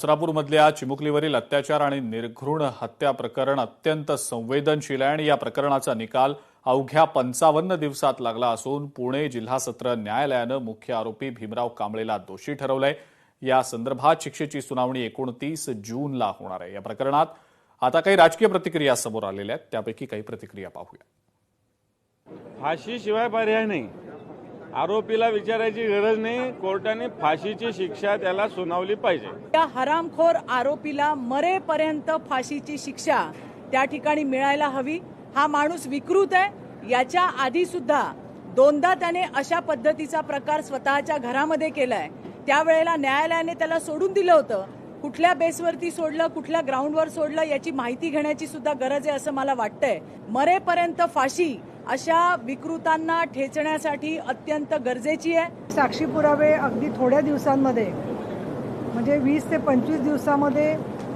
सोलापूरमधल्या चिमुकलीवरील अत्याचार आणि निर्घृण हत्या प्रकरण अत्यंत संवेदनशील आहे आणि या प्रकरणाचा निकाल अवघ्या 55 दिवसात लागला असून पुणे जिल्हा सत्र न्यायालयानं मुख्य आरोपी भीमराव कांबळेला दोषी ठरवलंय। या संदर्भात शिक्षेची सुनावणी 29 जूनला होणार आहे। या प्रकरणात आता काही राजकीय प्रतिक्रिया समोर आलेल्या आहेत, त्यापैकी काही प्रतिक्रिया पाहूया। फाशीशिवाय पर्याय नाही। आरोपीला विचारायची गरज नाही, कोर्टाने फाशीची शिक्षा त्याला सुनावली पाहिजे। या हरामखोर आरोपीला मरेपर्यंत फाशीची शिक्षा त्या ठिकाणी मिळायला हवी। हा माणूस विकृत आहे। याच्या आधी सुद्धा दोनदा त्याने अशा पद्धतीचा प्रकार स्वतःच्या घरामध्ये केलाय। त्यावेळेला न्यायालयाने त्याला सोडून दिलं होतं। कुठल्या बेसवरती सोडलं, कुठल्या ग्राउंडवर सोडलं याची माहिती घेण्याची सुद्धा गरज आहे असं मला वाटतंय। मरेपर्यंत फाशी अशा विकृतांना ठेचण्यासाठी अत्यंत गरजेची आहे। साक्षी पुरावे अगदी थोड्या दिवसांमध्ये म्हणजे 20 ते 25 दिवसामध्ये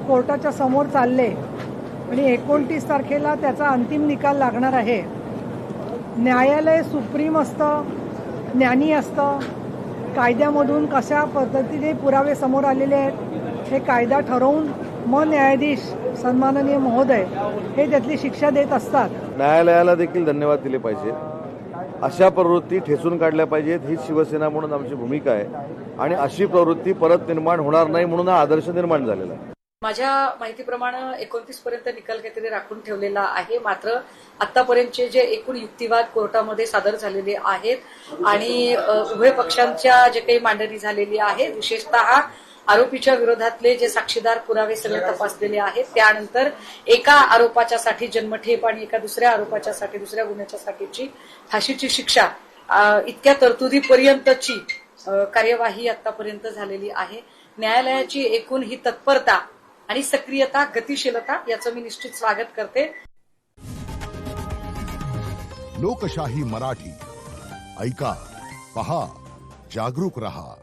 कोर्टाच्या समोर चालले आणि 29 तारखेला त्याचा अंतिम निकाल लागणार आहे। न्यायालय सुप्रीम असतं, ज्ञानी असतं। कायद्यामधून कशा पद्धतीने पुरावे समोर आलेले आहेत हे कायदा ठरवून मग न्यायाधीश सन्माननीय महोदय हे त्यातली शिक्षा देत असतात। न्यायालयाला देखील धन्यवाद दिले पाहिजे। अशा प्रवृत्ती ठेचून काढल्या पाहिजेत ही शिवसेना म्हणून आमची भूमिका आहे आणि अशी प्रवृत्ती परत निर्माण होणार नाही म्हणून हा आदर्श निर्माण झालेला आहे। माझ्या माहितीप्रमाणे 29 पर्यंत निकाल काहीतरी राखून ठेवलेला आहे। मात्र आतापर्यंतचे जे एकूण युक्तिवाद कोर्टामध्ये सादर झालेले आहेत आणि उभय पक्षांच्या जे काही मांडणी झालेली आहे, विशेषतः आरोपीच्या विरोधातले जे साक्षीदार पुरावे सगळे तपासलेले आहेत, त्यानंतर एका आरोपाच्यासाठी जन्मठेप आणि एका दुसऱ्या आरोपाच्यासाठी दुसऱ्या गुन्ह्याच्यासाठीची फाशीची शिक्षा इतक्या तरतुदीपर्यंतची कार्यवाही आतापर्यंत झालेली आहे। न्यायालयाची एकूण ही तत्परता आणि सक्रियता, गतिशीलता याचं मी निश्चित स्वागत करते। लोकशाही मराठी ऐका, पहा, जागरूक रहा।